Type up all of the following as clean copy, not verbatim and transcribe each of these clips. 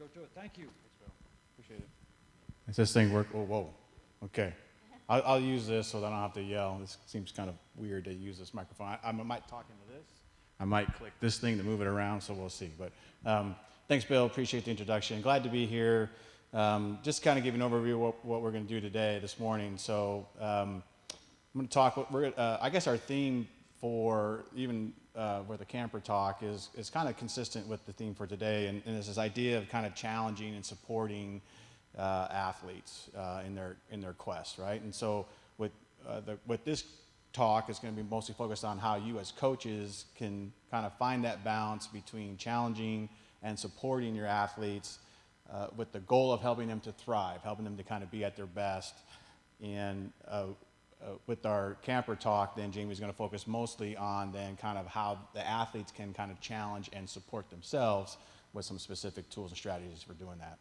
go to it. Thank you. Thanks, Bill. Appreciate it. Does this thing work? Oh, whoa. Okay. I'll use this so that I don't have to yell. This seems kind of weird to use this microphone. I might talk into this. I might click this thing to move it around, so we'll see. But thanks, Bill. Appreciate the introduction. Glad to be here. Just kind of give you an overview of what we're going to do today, this morning. So I'm going to talk. I guess our theme for even where the camper talk is kind of consistent with the theme for today, and it's this idea of kind of challenging and supporting athletes in their quest, right? And so with this talk is going to be mostly focused on how you as coaches can kind of find that balance between challenging and supporting your athletes with the goal of helping them to thrive, helping them to kind of be at their best. And with our camper talk, then Jamie's going to focus mostly on then kind of how the athletes can kind of challenge and support themselves with some specific tools and strategies for doing that.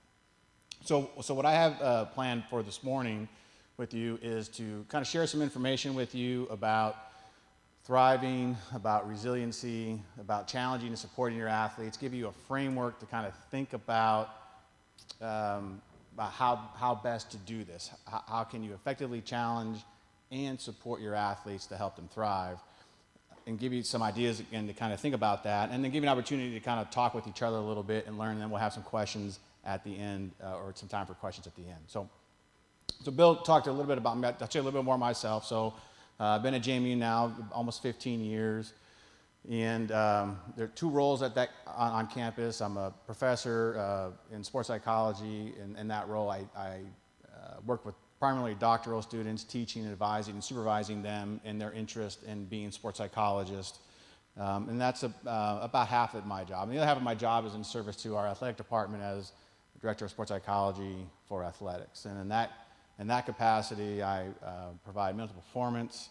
So what I have planned for this morning with you is to kind of share some information with you about thriving, about resiliency, about challenging and supporting your athletes, give you a framework to kind of think about how best to do this. How can you effectively challenge and support your athletes to help them thrive, and give you some ideas again to kind of think about that, and then give you an opportunity to kind of talk with each other a little bit and learn, and then we'll have some questions at the end, or some time for questions at the end. So Bill talked a little bit about me. I'll tell you a little bit more myself. So I've been at JMU now almost 15 years, and there are two roles on campus. I'm a professor in sports psychology. In that role, I work with primarily doctoral students, teaching, advising, and supervising them in their interest in being sports psychologists. And that's about half of my job. And the other half of my job is in service to our athletic department as Director of Sports Psychology for Athletics. And in that capacity, I provide mental performance,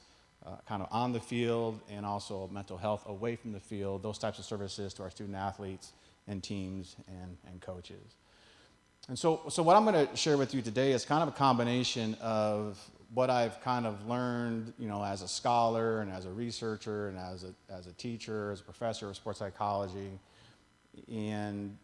kind of on the field, and also mental health away from the field, those types of services to our student athletes and teams and coaches. And so what I'm going to share with you today is kind of a combination of what I've kind of learned, as a scholar and as a researcher and as a teacher, as a professor of sports psychology, and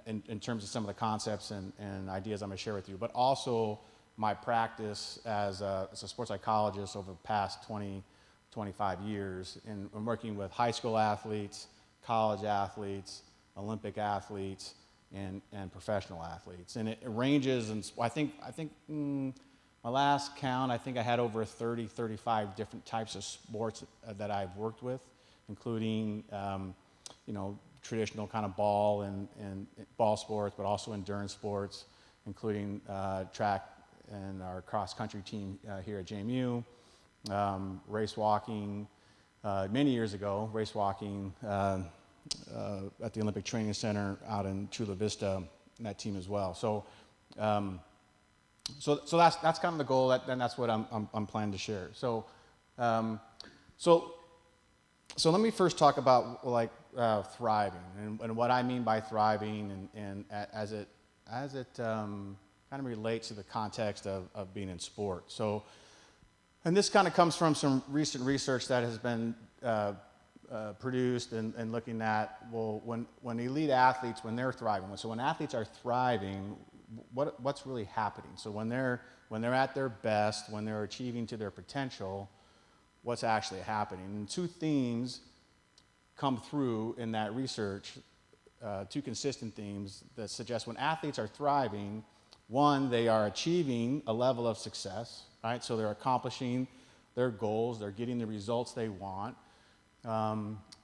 in terms of some of the concepts and ideas I'm going to share with you, but also my practice as a sports psychologist over the past 25 years in working with high school athletes, college athletes, Olympic athletes, and professional athletes. And it ranges, and I think my last count, I think I had over 35 different types of sports that I've worked with, including traditional kind of ball and ball sports, but also endurance sports, including track and our cross-country team here at JMU, race walking, many years ago, race walking at the Olympic Training Center out in Chula Vista, and that team as well. So that's kind of the goal, and that's what I'm planning to share. So let me first talk about thriving and what I mean by thriving, and as it kind of relates to the context of being in sport. So, and this kind of comes from some recent research that has been produced and looking at, well, when elite athletes, when they're thriving, so when athletes are thriving, what's really happening? So when they're at their best, when they're achieving to their potential, what's actually happening? And two themes come through in that research, two consistent themes that suggest when athletes are thriving, one, they are achieving a level of success, right? So they're accomplishing their goals, they're getting the results they want,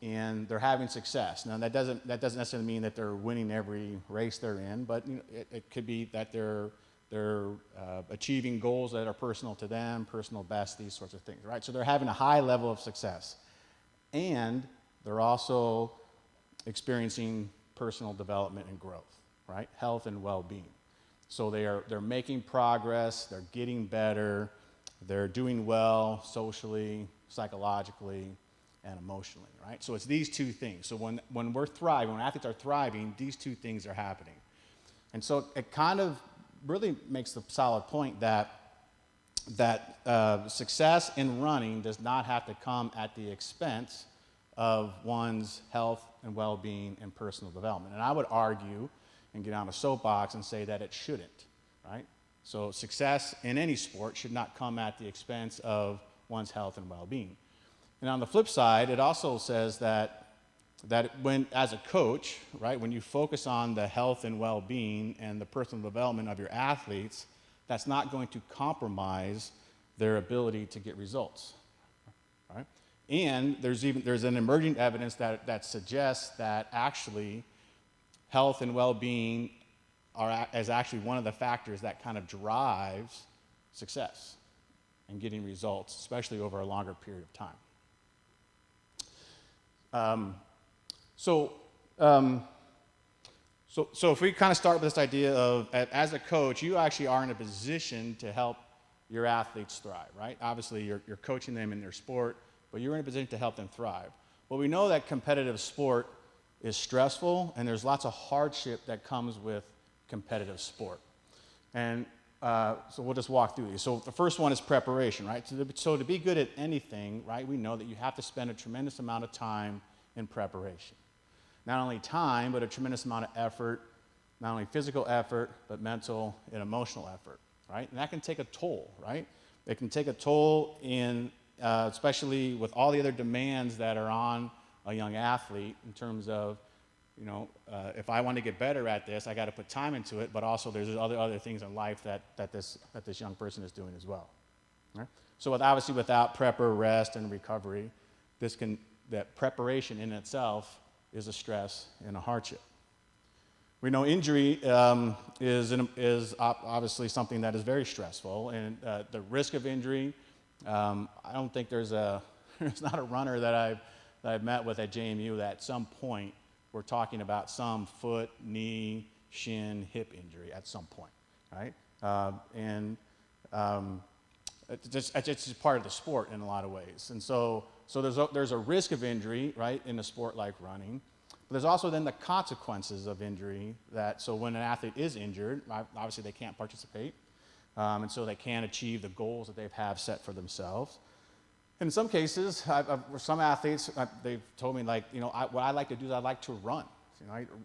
and they're having success. Now that doesn't necessarily mean that they're winning every race they're in, but it could be that they're achieving goals that are personal to them, personal best, these sorts of things, right? So they're having a high level of success, and they're also experiencing personal development and growth, right? Health and well-being. So they're making progress, they're getting better, they're doing well socially, psychologically, and emotionally, right? So it's these two things. So when we're thriving, when athletes are thriving, these two things are happening. And so it kind of really makes the solid point that success in running does not have to come at the expense of one's health and well-being and personal development. And I would argue, and get on a soapbox and say that it shouldn't, right? So success in any sport should not come at the expense of one's health and well-being. And on the flip side, it also says that when, as a coach, right, when you focus on the health and well-being and the personal development of your athletes, that's not going to compromise their ability to get results, right? And there's an emerging evidence that suggests that actually health and well-being is actually one of the factors that kind of drives success and getting results, especially over a longer period of time. So if we kind of start with this idea of, as a coach, you actually are in a position to help your athletes thrive, right? Obviously, you're coaching them in their sport, but you're in a position to help them thrive. Well, we know that competitive sport is stressful, and there's lots of hardship that comes with competitive sport. And so we'll just walk through these. So the first one is preparation, right? So to be good at anything, right, we know that you have to spend a tremendous amount of time in preparation. Not only time, but a tremendous amount of effort, not only physical effort, but mental and emotional effort, right? And that can take a toll, right? It can take a toll in, especially with all the other demands that are on a young athlete in terms of, if I want to get better at this, I got to put time into it, but also there's other things in life that this young person is doing as well, right? So obviously without prepper, rest, and recovery, that preparation in itself is a stress and a hardship. We know injury is obviously something that is very stressful, and the risk of injury, I don't think there's not a runner that I've met with at JMU that at some point we're talking about some foot, knee, shin, hip injury at some point, right? It's just part of the sport in a lot of ways. And so there's a risk of injury, right, in a sport like running. But there's also then the consequences of injury so when an athlete is injured, obviously they can't participate, and so they can't achieve the goals that they have set for themselves. And in some cases, some athletes, they've told me, like, what I like to do is I like to run.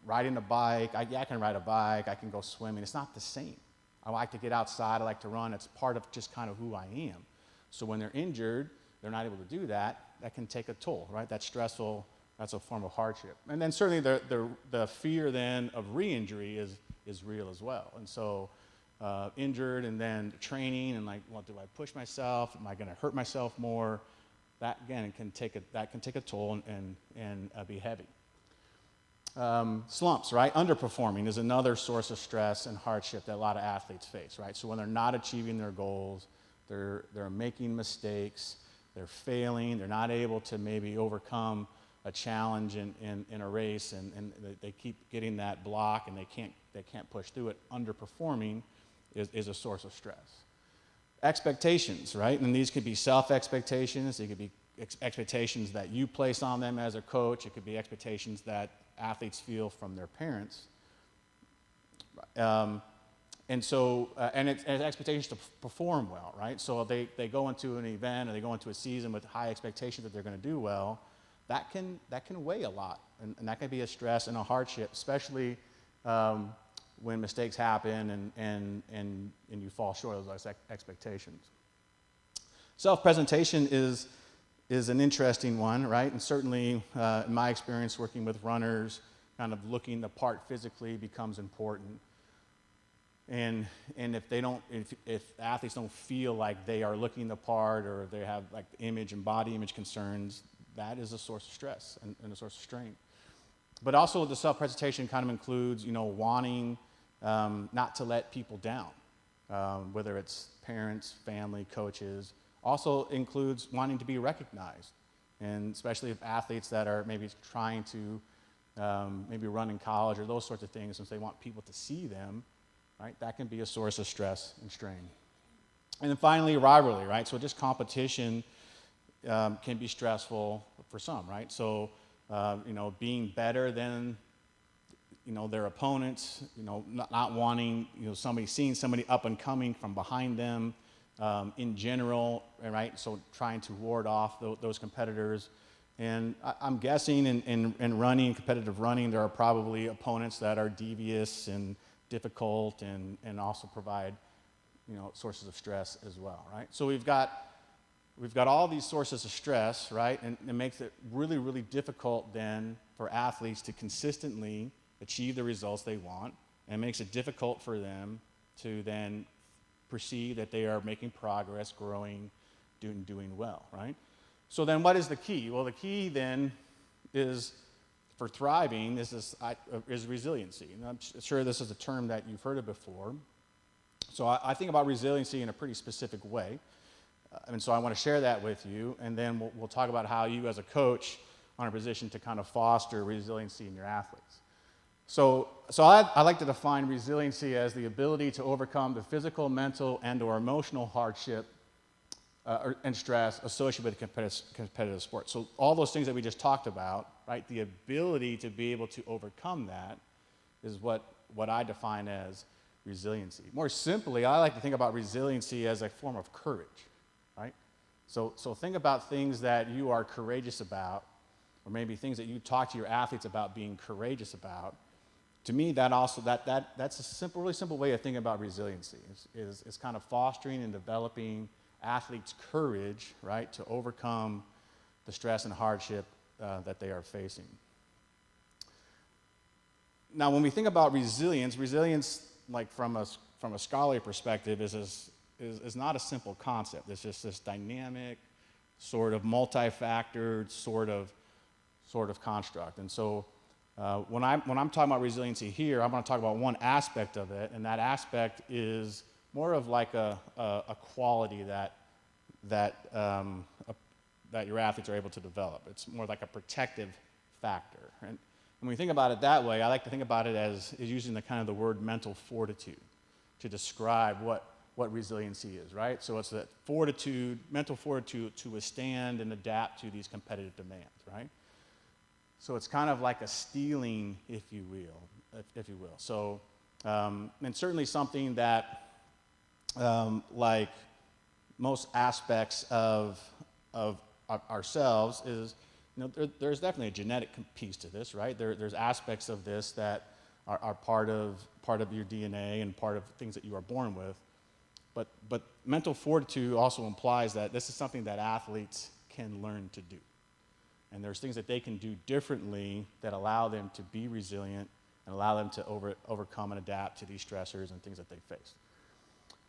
Riding a bike, I can ride a bike, I can go swimming. It's not the same. I like to get outside, I like to run. It's part of just kind of who I am. So when they're injured, they're not able to do that. That can take a toll, right? That's stressful. That's a form of hardship. And then certainly the fear then of re-injury is real as well. And so injured and then training and like, well, do I push myself? Am I going to hurt myself more? That, again, can take a toll and be heavy. Slumps, right? Underperforming is another source of stress and hardship that a lot of athletes face, right? So when they're not achieving their goals, they're making mistakes, they're failing, they're not able to maybe overcome a challenge in a race, and they keep getting that block and they can't push through it. Underperforming is a source of stress. Expectations, right? And these could be self-expectations. They could be expectations that you place on them as a coach. It could be expectations that athletes feel from their parents. And it's expectations to perform well, right? So they go into an event or they go into a season with high expectations that they're going to do well. That can weigh a lot, and that can be a stress and a hardship, especially when mistakes happen and you fall short of those expectations. Self-presentation is an interesting one, right? And certainly, in my experience working with runners, kind of looking the part physically becomes important. And if athletes don't feel like they are looking the part, or they have like image and body image concerns, that is a source of stress and a source of strain. But also the self-presentation kind of includes, wanting not to let people down, whether it's parents, family, coaches. Also includes wanting to be recognized, and especially if athletes that are maybe trying to maybe run in college or those sorts of things, since they want people to see them, right? That can be a source of stress and strain. And then finally, rivalry, right? So just competition can be stressful for some, right? So, being better than, their opponents, not wanting, seeing somebody up and coming from behind them in general, right? So trying to ward off those competitors And I'm guessing in running, competitive running, there are probably opponents that are devious and difficult and also provide, sources of stress as well, right? So we've got all these sources of stress, right? And it makes it really, really difficult then for athletes to consistently achieve the results they want. And it makes it difficult for them to then perceive that they are making progress, growing, doing well, right? So then what is the key? Well, the key then is, for thriving, is resiliency. And I'm sure this is a term that you've heard of before. So I think about resiliency in a pretty specific way. And so I want to share that with you, and then we'll talk about how you as a coach are in a position to kind of foster resiliency in your athletes. So I like to define resiliency as the ability to overcome the physical, mental, and/or emotional hardship and stress associated with competitive sports. So all those things that we just talked about, right? The ability to be able to overcome that is what I define as resiliency. More simply, I like to think about resiliency as a form of courage, right? So think about things that you are courageous about, or maybe things that you talk to your athletes about being courageous about. To me, that's a really simple way of thinking about resiliency. Is kind of fostering and developing athletes' courage, right, to overcome the stress and hardship that they are facing. Now, when we think about resilience, like from a scholarly perspective, is not a simple concept. It's just this dynamic, sort of multi-factored sort of construct. And so when I'm talking about resiliency here, I'm going to talk about one aspect of it, and that aspect is more of like a quality that your athletes are able to develop. It's more like a protective factor. And when we think about it that way, I like to think about it as using the word mental fortitude to describe what resiliency is, right? So it's that mental fortitude to withstand and adapt to these competitive demands, right? So it's kind of like a steeling, if you will. So, and certainly something that, like most aspects of ourselves, is, there's definitely a genetic piece to this, right? There's aspects of this that are part of your DNA and part of things that you are born with. But mental fortitude also implies that this is something that athletes can learn to do. And there's things that they can do differently that allow them to be resilient and allow them to overcome and adapt to these stressors and things that they face.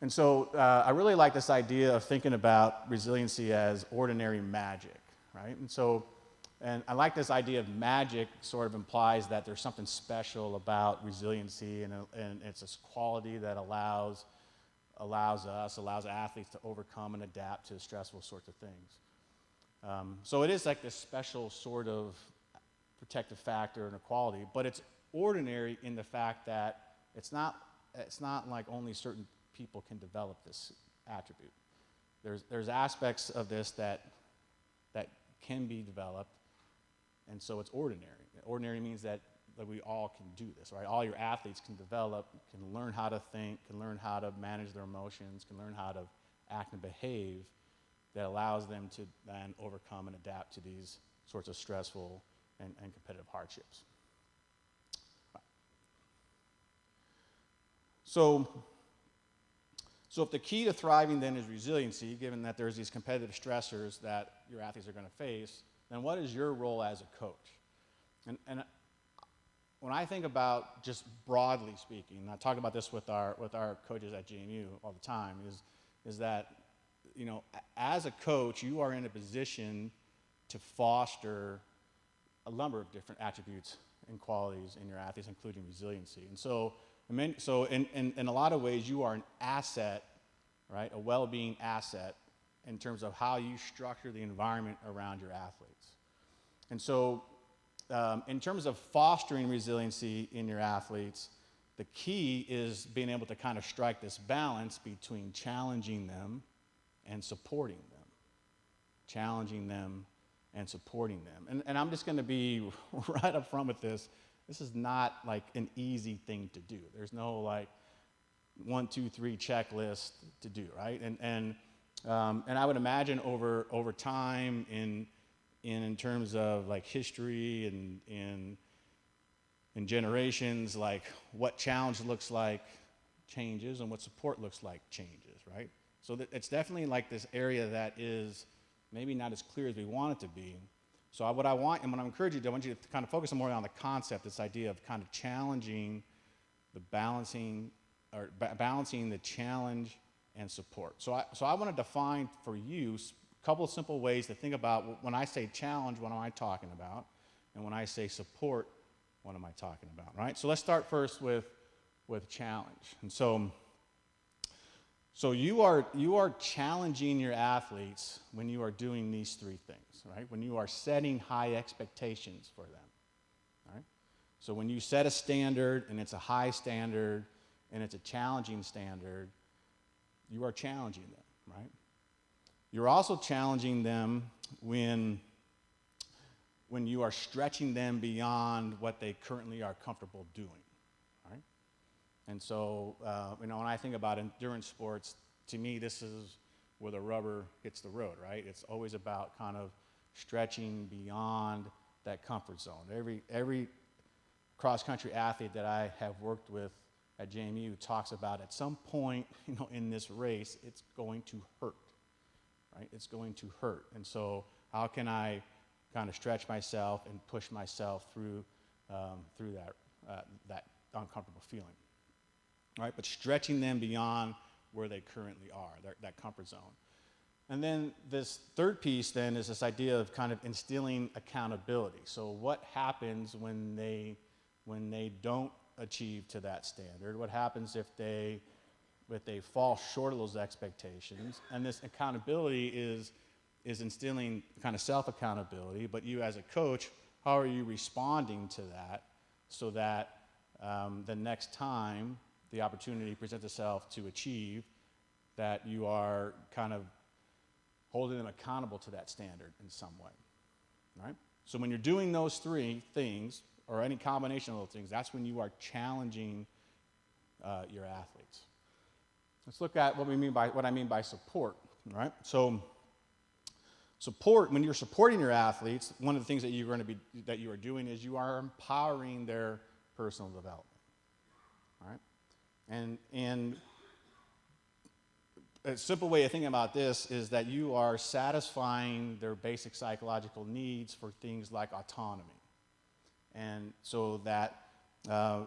And so I really like this idea of thinking about resiliency as ordinary magic, right? And I like this idea of magic sort of implies that there's something special about resiliency, and it's this quality that allows athletes to overcome and adapt to stressful sorts of things. So it is like this special sort of protective factor and a quality, but it's ordinary in the fact that it's not like only certain people can develop this attribute. There's aspects of this that can be developed, and so it's ordinary. Ordinary means that we all can do this, right? All your athletes can develop, can learn how to think, can learn how to manage their emotions, can learn how to act and behave that allows them to then overcome and adapt to these sorts of stressful and competitive hardships. So if the key to thriving then is resiliency, given that there's these competitive stressors that your athletes are going to face, then what is your role as a coach? And when I think about, just broadly speaking, and I talk about this with our coaches at JMU all the time, is that, as a coach, you are in a position to foster a number of different attributes and qualities in your athletes, including resiliency. And so in a lot of ways, you are an asset, right? A well-being asset in terms of how you structure the environment around your athletes. And so in terms of fostering resiliency in your athletes, the key is being able to kind of strike this balance between challenging them and supporting them. Challenging them and supporting them. And I'm just going to be right up front with this. This is not like an easy thing to do. There's no like 1, 2, 3 checklist to do, right? And I would imagine over time in in terms of like history and in generations, like what challenge looks like changes and what support looks like changes, right? So it's definitely like this area that is maybe not as clear as we want it to be. So what I want, and what I encourage you to do, I want you to kind of focus more on the concept, this idea of kind of challenging the balancing the challenge and support. So I want to define for you a couple of simple ways to think about when I say challenge, what am I talking about? And when I say support, what am I talking about, right? So let's start first with challenge. And so you are challenging your athletes when you are doing these three things, right? When you are setting high expectations for them, right? So when you set a standard and it's a high standard and it's a challenging standard, you are challenging them, right? You're also challenging them when you are stretching them beyond what they currently are comfortable doing, right? And so, when I think about endurance sports, to me, this is where the rubber hits the road, right? It's always about kind of stretching beyond that comfort zone. Every cross-country athlete that I have worked with at JMU talks about at some point, in this race, it's going to hurt, right? It's going to hurt. And so how can I kind of stretch myself and push myself through that uncomfortable feeling, right? But stretching them beyond where they currently are, that comfort zone. And then this third piece then is this idea of kind of instilling accountability. So what happens when they don't achieve to that standard? What happens if they fall short of those expectations? And this accountability is instilling kind of self-accountability, but you as a coach, how are you responding to that so that the next time the opportunity presents itself to achieve, that you are kind of holding them accountable to that standard in some way, right? So when you're doing those three things, or any combination of those things, that's when you are challenging your athletes. Let's look at what I mean by support, right? So support, when you're supporting your athletes, one of the things that you are doing is you are empowering their personal development, right? And a simple way of thinking about this is that you are satisfying their basic psychological needs for things like autonomy. And so that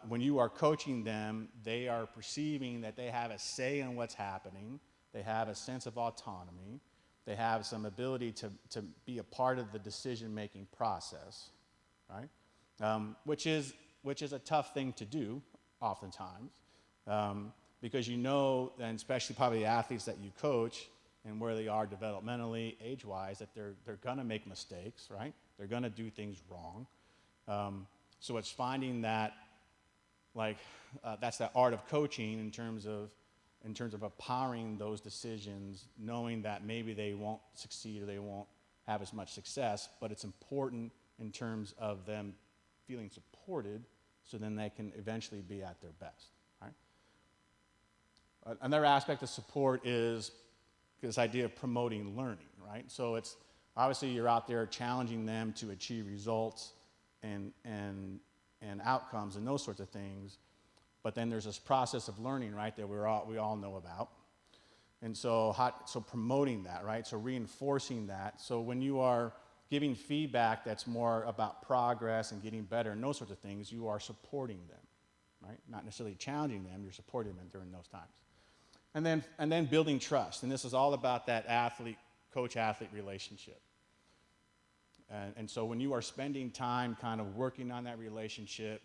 when you are coaching them, they are perceiving that they have a say in what's happening. They have a sense of autonomy. They have some ability to be a part of the decision-making process, right? Which is a tough thing to do, oftentimes, because and especially probably the athletes that you coach and where they are developmentally, age-wise, that they're going to make mistakes, right? They're going to do things wrong. So it's finding that, that's the art of coaching in terms of empowering those decisions, knowing that maybe they won't succeed or they won't have as much success, but it's important in terms of them feeling supported, so then they can eventually be at their best, right? Another aspect of support is this idea of promoting learning, right? So it's obviously you're out there challenging them to achieve results and outcomes and those sorts of things, but then there's this process of learning, right, that we all know about. And so promoting that, right? So reinforcing that. So when you are giving feedback that's more about progress and getting better and those sorts of things, you are supporting them, right? Not necessarily challenging them, you're supporting them during those times. And then building trust. And this is all about that coach-athlete relationship. And so when you are spending time kind of working on that relationship,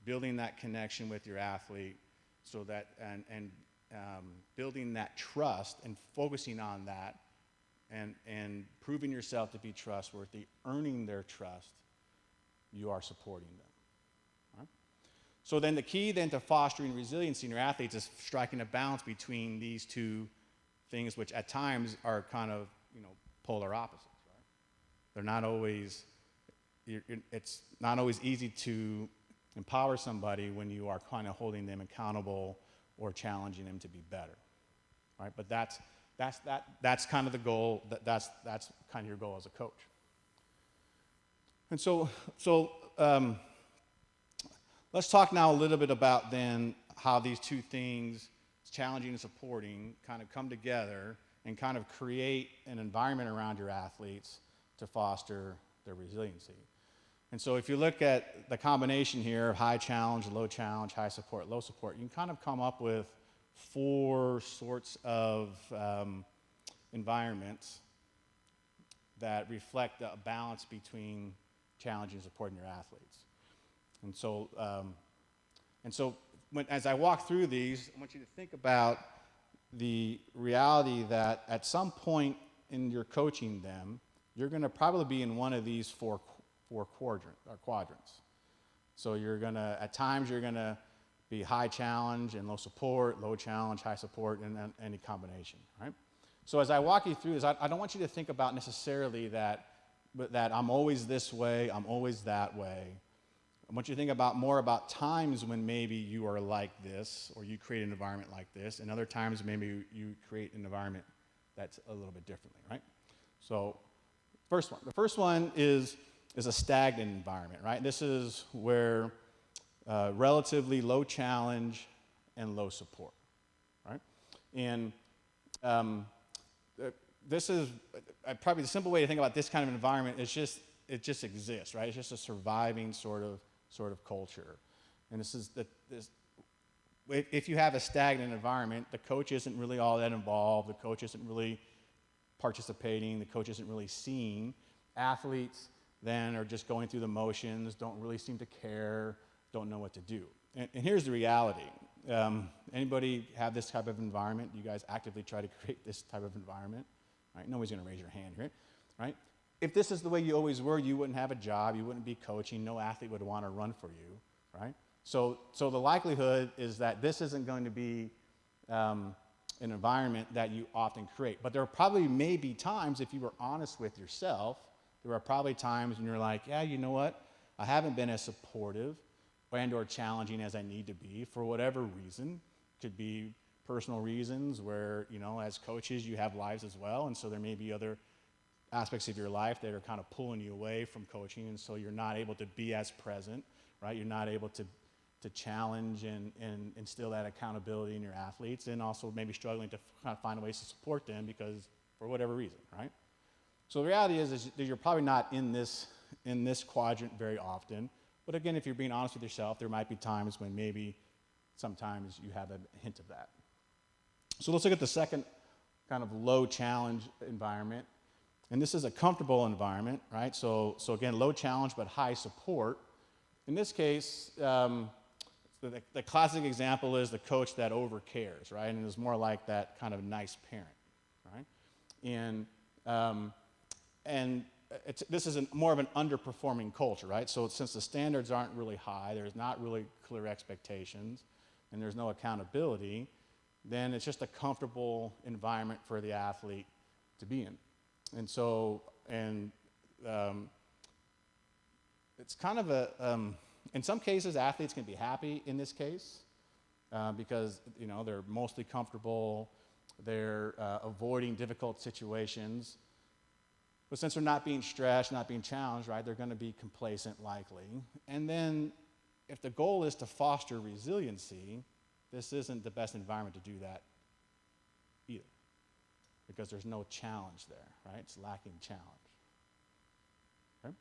building that connection with your athlete, so that and building that trust and focusing on that, and proving yourself to be trustworthy, earning their trust, you are supporting them. Right? So then the key then to fostering resiliency in your athletes is striking a balance between these two things, which at times are kind of polar opposites. Right? They're not always. It's not always easy to empower somebody when you are kind of holding them accountable or challenging them to be better, right? But that's kind of the goal. That's kind of your goal as a coach. And let's talk now a little bit about then how these two things, challenging and supporting, kind of come together and kind of create an environment around your athletes to foster their resiliency. And so if you look at the combination here of high challenge, high support, low support, you can kind of come up with four sorts of environments that reflect a balance between challenging and supporting your athletes. As I walk through these, I want you to think about the reality that at some point in your coaching them, you're going to probably be in one of these four quadrants. So at times you're going to be high challenge and low support, low challenge, high support, and then any combination, right? So as I walk you through this, I don't want you to think about necessarily that I'm always this way, I'm always that way. I want you to think more about times when maybe you are like this, or you create an environment like this, and other times maybe you create an environment that's a little bit differently, right? So, the first one is a stagnant environment, right? This is where relatively low challenge and low support, right? And this is probably the simple way to think about this kind of environment is it just exists, right? It's just a surviving sort of culture. And if you have a stagnant environment, the coach isn't really all that involved, the coach isn't really participating, the coach isn't really seeing. Athletes then are just going through the motions, don't really seem to care, don't know what to do. And here's the reality. Anybody have this type of environment? You guys actively try to create this type of environment? Right? Nobody's going to raise your hand here, right? If this is the way you always were, you wouldn't have a job, you wouldn't be coaching, no athlete would want to run for you, right? So the likelihood is that this isn't going to be an environment that you often create. But there probably may be times, if you were honest with yourself, there are probably times when you're like, yeah, you know what? I haven't been as supportive and or challenging as I need to be for whatever reason. Could be personal reasons where, as coaches, you have lives as well, and so there may be other aspects of your life that are kind of pulling you away from coaching, and so you're not able to be as present, right? You're not able to challenge and instill that accountability in your athletes, and also maybe struggling to kind of find ways to support them because for whatever reason, right? So the reality is that you're probably not in this quadrant very often, but again, if you're being honest with yourself, there might be times when maybe sometimes you have a hint of that. So let's look at the second kind of low challenge environment. And this is a comfortable environment, right? So again, low challenge but high support. In this case, the classic example is the coach that overcares, right? And is more like that kind of nice parent, right? And this is more of an underperforming culture, right? So since the standards aren't really high, there's not really clear expectations, and there's no accountability, then it's just a comfortable environment for the athlete to be in. And so, it's kind of in some cases, athletes can be happy in this case because, they're mostly comfortable, they're avoiding difficult situations. But since they're not being stretched, not being challenged, right, they're going to be complacent likely. And then if the goal is to foster resiliency, this isn't the best environment to do that either, because there's no challenge there, right? It's lacking challenge. Okay?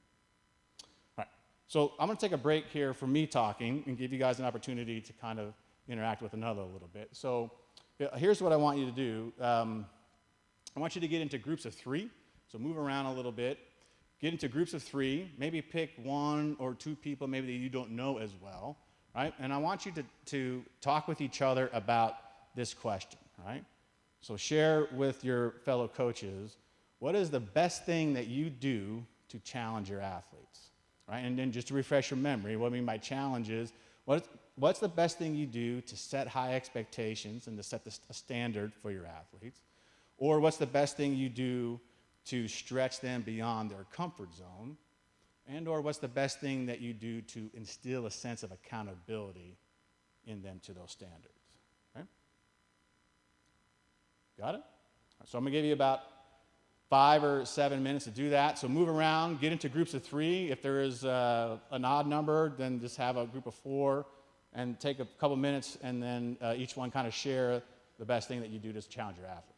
All right. So I'm going to take a break here from me talking and give you guys an opportunity to kind of interact with another a little bit. So here's what I want you to do. I want you to get into groups of 3. So move around a little bit. Get into groups of 3. Maybe pick 1 or 2 people maybe that you don't know as well, right? And I want you to talk with each other about this question, right? So share with your fellow coaches, what is the best thing that you do to challenge your athletes, right? And then just to refresh your memory, what I mean by challenge is, what's the best thing you do to set high expectations and to set a standard for your athletes? Or what's the best thing you do to stretch them beyond their comfort zone? And or what's the best thing that you do to instill a sense of accountability in them to those standards? Okay? Got it? So I'm going to give you about 5 or 7 minutes to do that. So move around, get into groups of 3. If there is an odd number, then just have a group of 4 and take a couple minutes, and then each one kind of share the best thing that you do to challenge your athletes.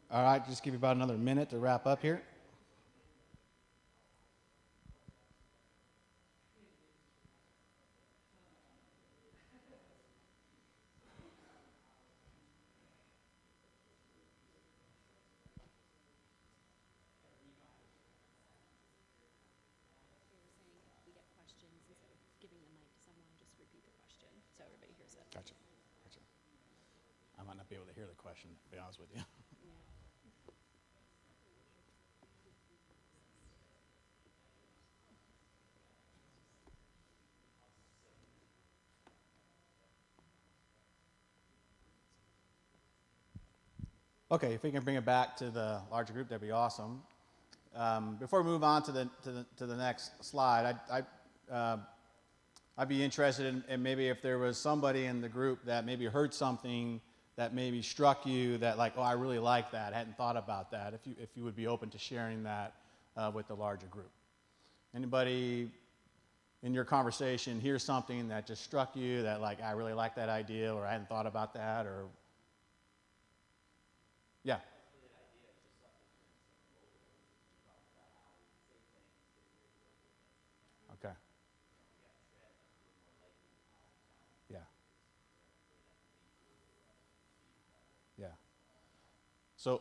All right, just give you about another minute to wrap up here. We get questions instead of giving the mic to someone, just repeat the question so everybody hears it. Gotcha. Gotcha. I might not be able to hear the question, to be honest with you. Okay, if we can bring it back to the larger group, that'd be awesome. Before we move on to the next slide, I'd be interested in maybe if there was somebody in the group that maybe heard something that maybe struck you that like, oh, I really like that, hadn't thought about that. If you would be open to sharing that with the larger group. Anybody in your conversation hear something that just struck you that like, I really like that idea, or I hadn't thought about that, or yeah. Okay. Yeah. Yeah.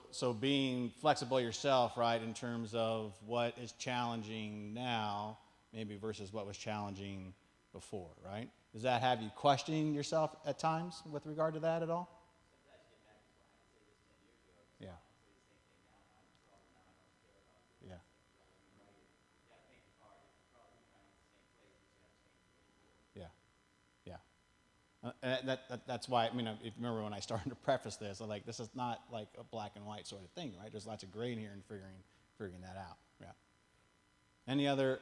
So being flexible yourself, right, in terms of what is challenging now, maybe versus what was challenging before, right? Does that have you questioning yourself at times with regard to that at all? Yeah. Yeah. Yeah. Yeah. That's why, I mean, if you remember when I started to preface this, I'm like, this is not like a black and white sort of thing, right? There's lots of gray in here and figuring that out. Yeah. Any other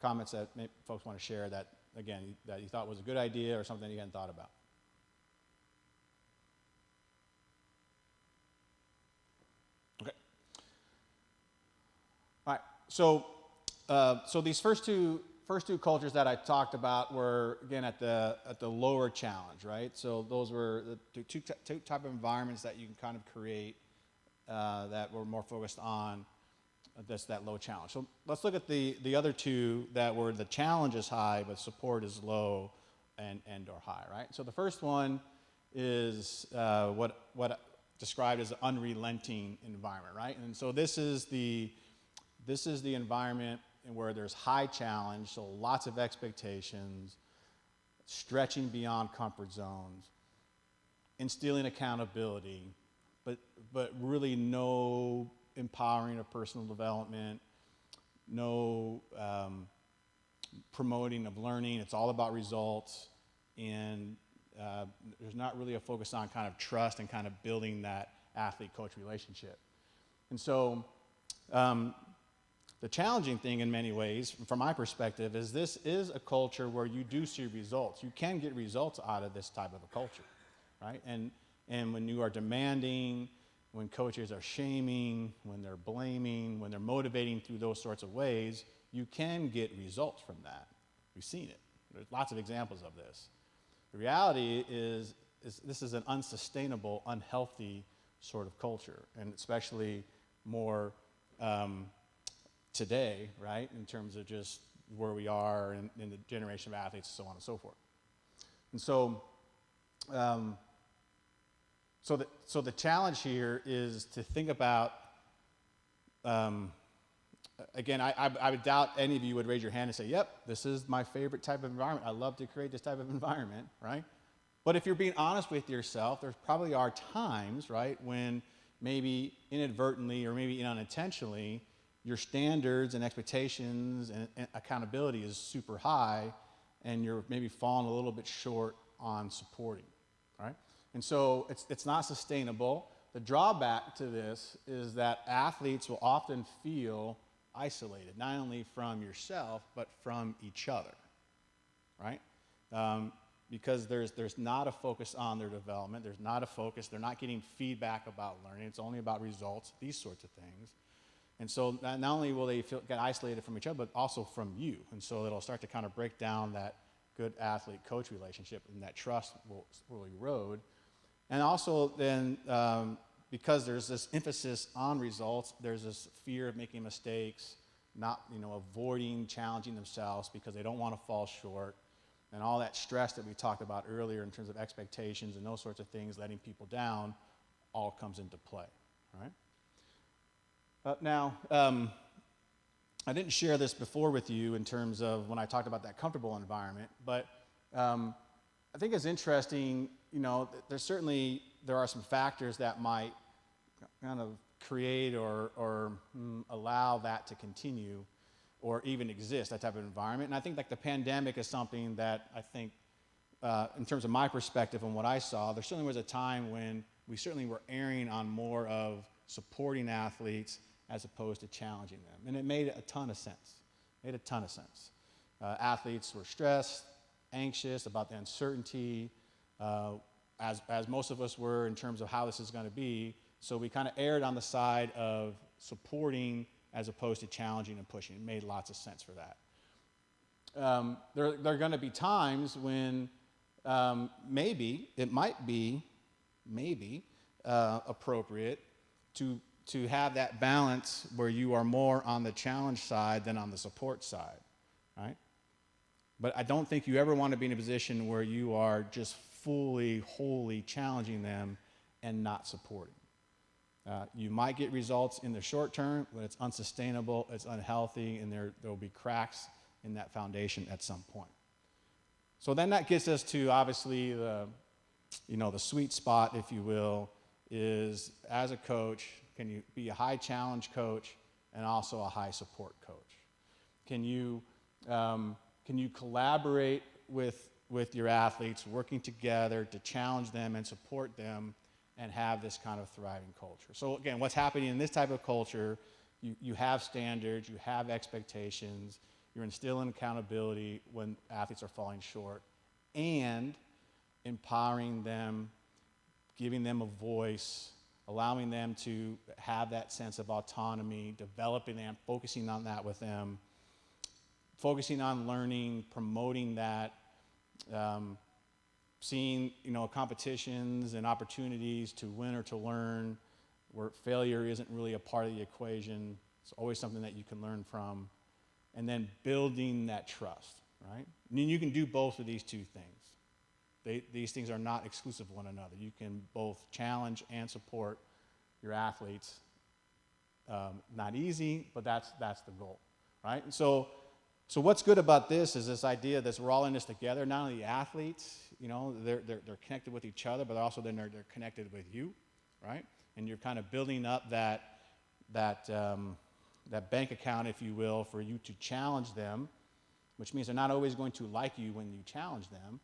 comments that folks want to share that, again, that you thought was a good idea or something you hadn't thought about? Okay. All right. So these first two cultures that I talked about were again at the lower challenge, right? So those were the two type of environments that you can kind of create that were more focused on that low challenge. So let's look at the other two that were the challenge is high but support is low and or high, right? So the first one is what described as an unrelenting environment, right? And so this is the environment where there's high challenge, so lots of expectations, stretching beyond comfort zones, instilling accountability, but really no empowering of personal development, no promoting of learning. It's all about results, and there's not really a focus on kind of trust and kind of building that athlete-coach relationship. And so the challenging thing in many ways, from my perspective, is this is a culture where you do see results. You can get results out of this type of a culture, right? And when you are demanding, when coaches are shaming, when they're blaming, when they're motivating through those sorts of ways, you can get results from that. We've seen it. There's lots of examples of this. The reality is this is an unsustainable, unhealthy sort of culture, and especially more today, right, in terms of just where we are in the generation of athletes, so on and so forth. And so, so the challenge here is to think about, again, I would doubt any of you would raise your hand and say, yep, this is my favorite type of environment. I love to create this type of environment, right? But if you're being honest with yourself, there probably are times, right, when maybe inadvertently or maybe unintentionally, your standards and expectations and accountability is super high, and you're maybe falling a little bit short on supporting, right? And so it's not sustainable. The drawback to this is that athletes will often feel isolated, not only from yourself, but from each other, right? Because there's not a focus on their development. There's not a focus. They're not getting feedback about learning. It's only about results, these sorts of things. And so not only will they get isolated from each other, but also from you. And so it'll start to kind of break down that good athlete-coach relationship, and that trust will erode. And also then, because there's this emphasis on results, there's this fear of making mistakes, not, avoiding challenging themselves because they don't want to fall short, and all that stress that we talked about earlier in terms of expectations and those sorts of things, letting people down, all comes into play, right? Now, I didn't share this before with you in terms of when I talked about that comfortable environment, but I think it's interesting, there are some factors that might kind of create or allow that to continue or even exist, that type of environment. And I think like the pandemic is something that I think, in terms of my perspective and what I saw, there certainly was a time when we certainly were erring on more of supporting athletes as opposed to challenging them. And it made a ton of sense. Athletes were stressed, anxious about the uncertainty, as most of us were in terms of how this is going to be. So we kind of erred on the side of supporting as opposed to challenging and pushing. It made lots of sense for that. There are going to be times when maybe it might be appropriate to have that balance where you are more on the challenge side than on the support side, right? But I don't think you ever want to be in a position where you are just fully, wholly challenging them and not supporting. You might get results in the short term, but it's unsustainable, it's unhealthy, and there will be cracks in that foundation at some point. So then that gets us to obviously the sweet spot, if you will, is as a coach, can you be a high challenge coach and also a high support coach? Can you collaborate with your athletes, working together to challenge them and support them and have this kind of thriving culture? So again, what's happening in this type of culture, you have standards, you have expectations, you're instilling accountability when athletes are falling short, and empowering them, giving them a voice, allowing them to have that sense of autonomy, developing them, focusing on that with them, focusing on learning, promoting that, seeing competitions and opportunities to win or to learn, where failure isn't really a part of the equation. It's always something that you can learn from, and then building that trust, right? I mean, you can do both of these two things. These things are not exclusive of one another. You can both challenge and support your athletes. Not easy, but that's the goal, right? And so what's good about this is this idea that we're all in this together. Not only the athletes, they're connected with each other, but also then they're connected with you, right? And you're kind of building up that bank account, if you will, for you to challenge them, which means they're not always going to like you when you challenge them.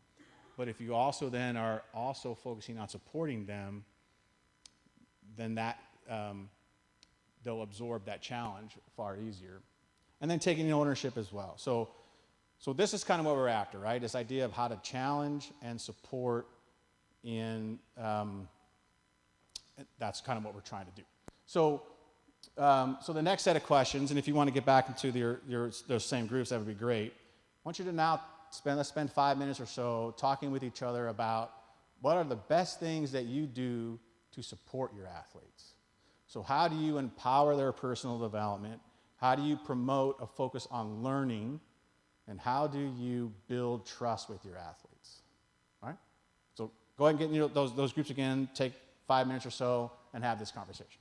But if you also then are also focusing on supporting them, then that they'll absorb that challenge far easier. And then taking ownership as well. So this is kind of what we're after, right? This idea of how to challenge and support in, that's kind of what we're trying to do. So the next set of questions, and if you want to get back into those same groups, that would be great. I want you to now let's spend 5 minutes or so talking with each other about what are the best things that you do to support your athletes. So how do you empower their personal development? How do you promote a focus on learning? And how do you build trust with your athletes? All right? So go ahead and get those groups again, take 5 minutes or so, and have this conversation.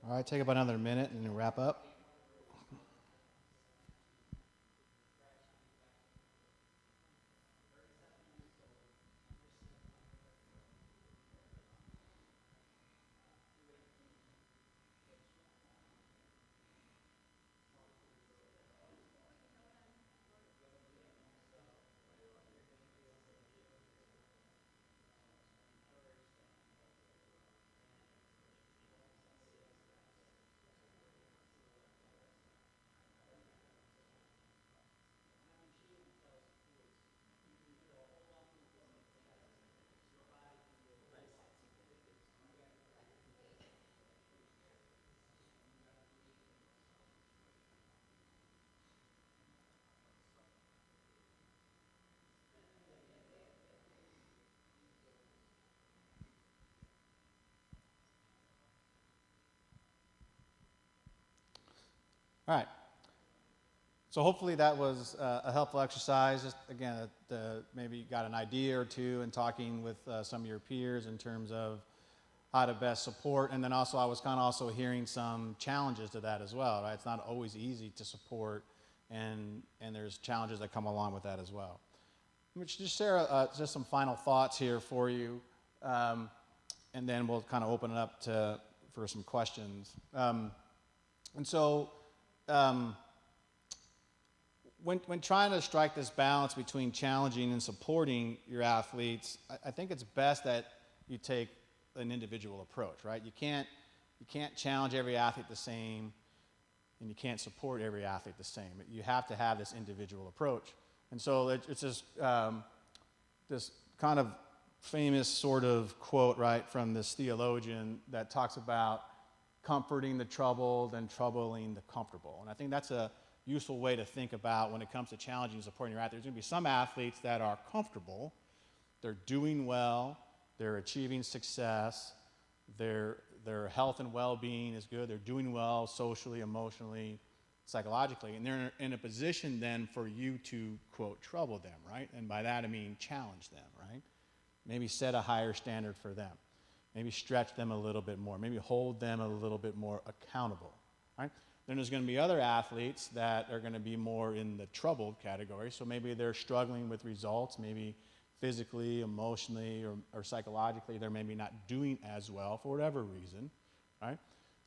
All right, take about another minute and then wrap up. All right. So hopefully that was a helpful exercise. Just again, maybe you got an idea or two in talking with some of your peers in terms of how to best support. And then also I was kind of also hearing some challenges to that as well, right? It's not always easy to support, and there's challenges that come along with that as well. Let me just share just some final thoughts here for you, and then we'll kind of open it up for some questions. When trying to strike this balance between challenging and supporting your athletes, I think it's best that you take an individual approach, right? You can't challenge every athlete the same, and you can't support every athlete the same. You have to have this individual approach. And so it's just this kind of famous sort of quote, right, from this theologian that talks about comforting the troubled and troubling the comfortable. And I think that's a useful way to think about when it comes to challenging and supporting your athletes. There's going to be some athletes that are comfortable, they're doing well, they're achieving success, their health and well-being is good, they're doing well socially, emotionally, psychologically, and they're in a position then for you to, quote, trouble them, right? And by that I mean challenge them, right? Maybe set a higher standard for them. Maybe stretch them a little bit more. Maybe hold them a little bit more accountable, right? Then there's going to be other athletes that are going to be more in the troubled category. So maybe they're struggling with results, maybe physically, emotionally, or psychologically, they're maybe not doing as well for whatever reason, right?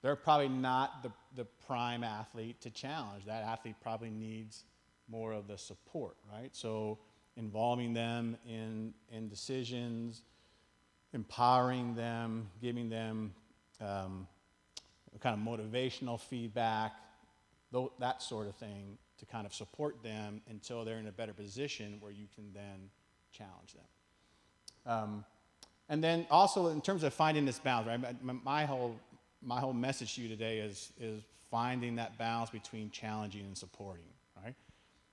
They're probably not the prime athlete to challenge. That athlete probably needs more of the support, right? So involving them in decisions, empowering them, giving them kind of motivational feedback, that sort of thing, to kind of support them until they're in a better position where you can then challenge them. And then also in terms of finding this balance, right? My whole message to you today is finding that balance between challenging and supporting, right?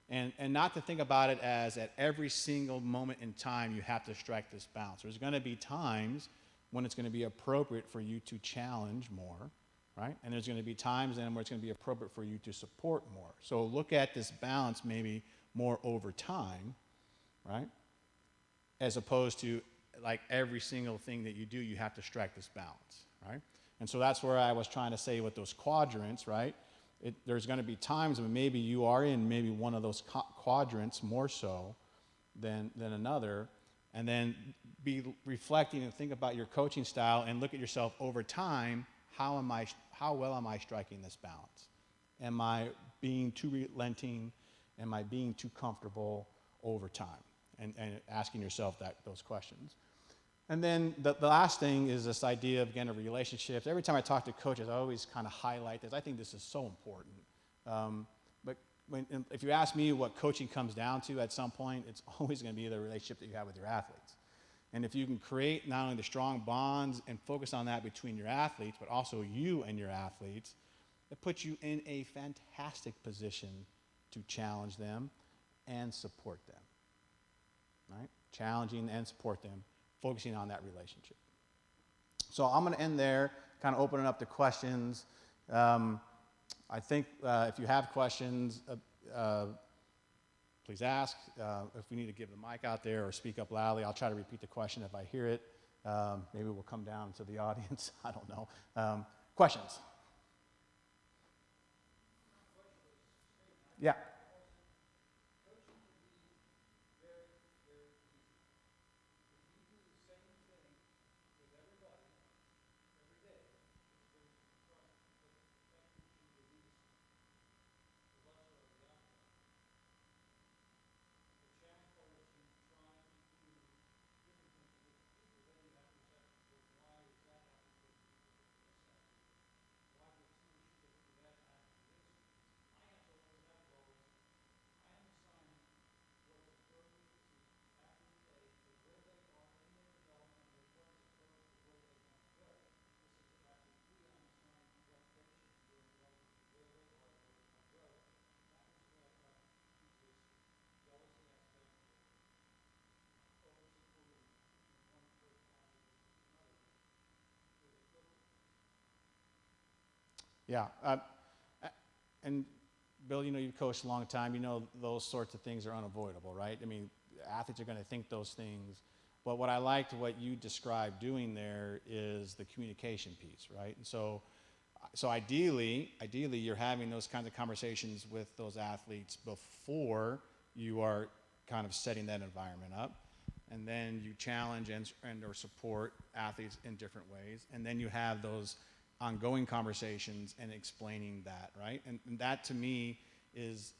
And not to think about it as at every single moment in time you have to strike this balance. There's going to be times when it's going to be appropriate for you to challenge more, right? And there's going to be times then where it's going to be appropriate for you to support more. So look at this balance maybe more over time, right? As opposed to like every single thing that you do, you have to strike this balance, right? And so that's where I was trying to say with those quadrants, right? There's going to be times when maybe you are in maybe one of those quadrants more so than another, and then be reflecting and think about your coaching style and look at yourself over time. How well am I striking this balance? Am I being too relenting? Am I being too comfortable over time? And asking yourself those questions. And then the last thing is this idea of, again, of relationships. Every time I talk to coaches, I always kind of highlight this. I think this is so important. But if you ask me what coaching comes down to at some point, it's always going to be the relationship that you have with your athletes. And if you can create not only the strong bonds and focus on that between your athletes, but also you and your athletes, it puts you in a fantastic position to challenge them and support them, right? Challenging and support them, focusing on that relationship. So I'm going to end there, kind of open it up to questions. I think if you have questions, please ask. If we need to give the mic out there or speak up loudly, I'll try to repeat the question if I hear it. Maybe we'll come down to the audience. I don't know. Questions? Yeah. Yeah. And Bill, you know, you've coached a long time. You know those sorts of things are unavoidable, right? I mean, athletes are going to think those things. But what I liked what you described doing there is the communication piece, right? And so ideally, you're having those kinds of conversations with those athletes before you are kind of setting that environment up. And then you challenge and or support athletes in different ways. And then you have those ongoing conversations and explaining that, right? And that to me is,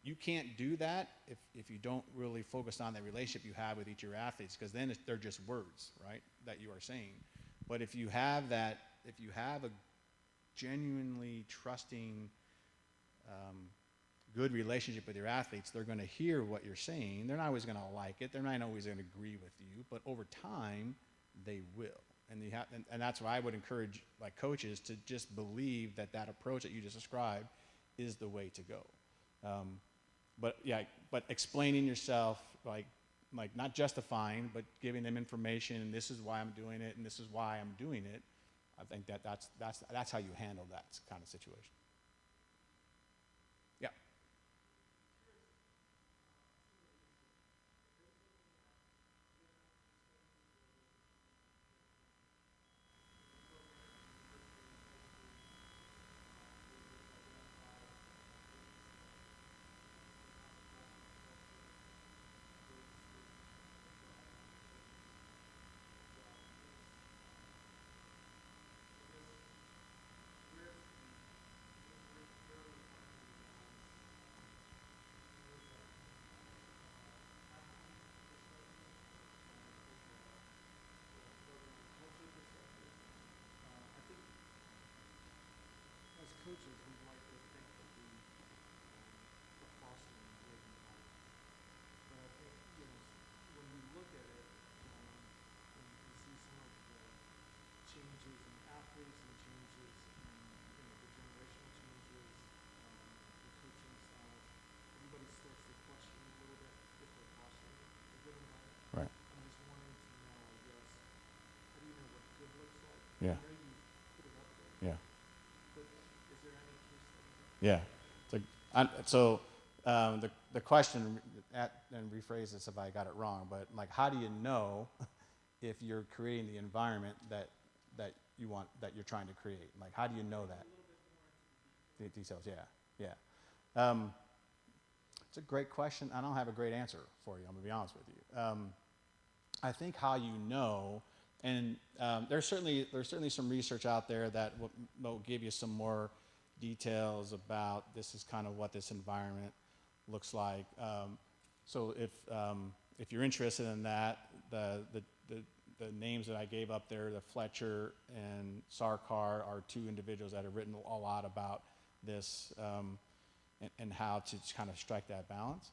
you can't do that if you don't really focus on the relationship you have with each of your athletes, because then they're just words, right, that you are saying. But if you have that, if you have a genuinely trusting, good relationship with your athletes, they're going to hear what you're saying. They're not always going to like it. They're not always going to agree with you, but over time, they will. And that's why I would encourage like coaches to just believe that that approach that you just described is the way to go. But explaining yourself, like not justifying, but giving them information, and this is why I'm doing it, and this is why I'm doing it. I think that's how you handle that kind of situation. Yeah. As coaches, we like to think that we are fostering a great environment. But I think, when you look at it, and you see some of the changes in athletes and changes in, the generational changes, the coaching styles, everybody starts to question a little bit if they're fostering a good environment. Right. I'm just wanting to know, I guess, how do you know what good looks like? Yeah. I know you put it up there, Yeah. but is there any case studies? Yeah. The question, and rephrase this if I got it wrong, but like, how do you know if you're creating the environment that you want, that you're trying to create? Like, how do you know that? The details, yeah, yeah. It's a great question. I don't have a great answer for you. I'm gonna be honest with you. I think how you know, and there's certainly some research out there that will give you some more details about this is kind of what this environment looks like. So if you're interested in that, the names that I gave up there, the Fletcher and Sarkar, are two individuals that have written a lot about this, and how to kind of strike that balance.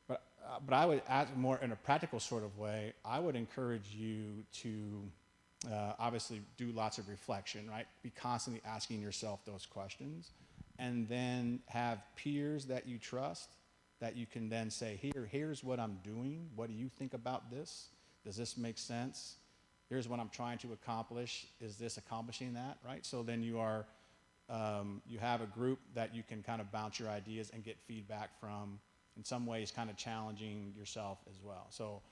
But I would add more in a practical sort of way. I would encourage you to obviously do lots of reflection, right? Be constantly asking yourself those questions, and then have peers that you trust that you can then say, here's what I'm doing. What do you think about this? Does this make sense? Here's what I'm trying to accomplish. Is this accomplishing that, right? So then you have a group that you can kind of bounce your ideas and get feedback from, in some ways kind of challenging yourself as well. So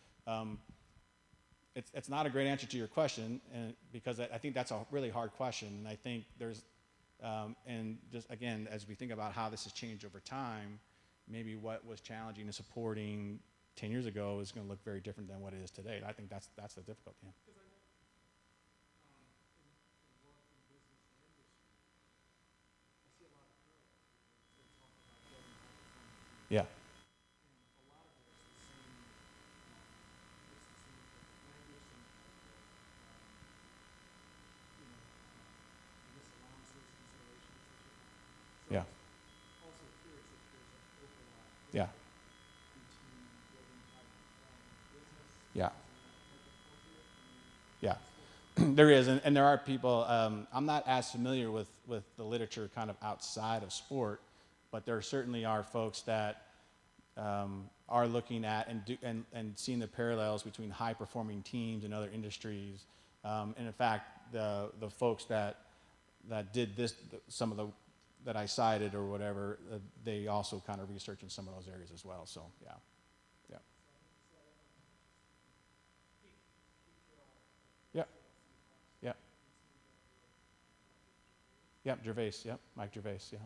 it's not a great answer to your question, and because I think that's a really hard question, and I think there's And just again, as we think about how this has changed over time, maybe what was challenging and supporting 10 years ago is going to look very different than what it is today. I think that's the difficulty. Yeah. Because I know in work in business and industry, I see a lot of parallels because they talk about building high performance teams. Yeah. And a lot of it is the same, it's the same type of language, same type of, I guess allowances, considerations that you have. So Yeah. I'm also curious if there's an overlap Yeah. between building high performing business Yeah. teams and that type of culture and Yeah. sports. There is, and there are people. I'm not as familiar with the literature kind of outside of sport, but there certainly are folks that are looking at and seeing the parallels between high performing teams and other industries. And in fact, the folks that did this, some of the that I cited or whatever, they also kind of research in some of those areas as well. So yeah, yeah, yeah, yeah. Yep, Gervais, yep, Mike Gervais, yeah.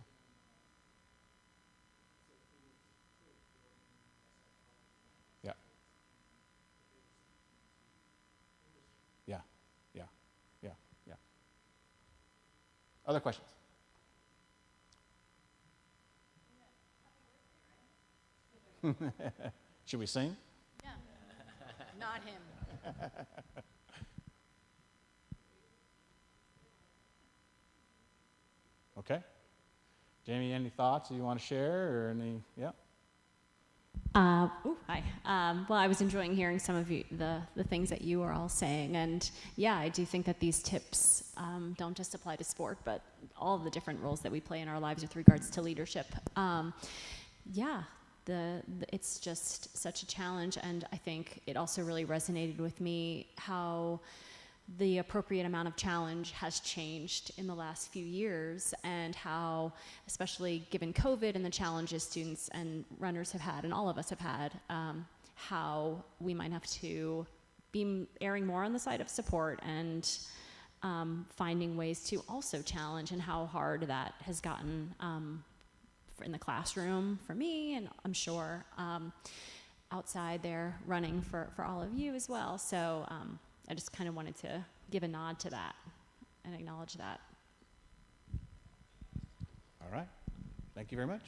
Yeah. Yeah, yeah, yeah, yeah. Other questions? Should we sing? Yeah. Not him. Okay. Jamie, any thoughts you want to share or any? Yeah. Hi. Well, I was enjoying hearing some of the things that you were all saying, and yeah, I do think that these tips don't just apply to sport, but all the different roles that we play in our lives with regards to leadership. Yeah, it's just such a challenge, and I think it also really resonated with me how the appropriate amount of challenge has changed in the last few years, and how, especially given COVID and the challenges students and runners have had, and all of us have had, how we might have to be erring more on the side of support and finding ways to also challenge, and how hard that has gotten in the classroom for me, and I'm sure outside there running for all of you as well. So I just kind of wanted to give a nod to that and acknowledge that. All right. Thank you very much.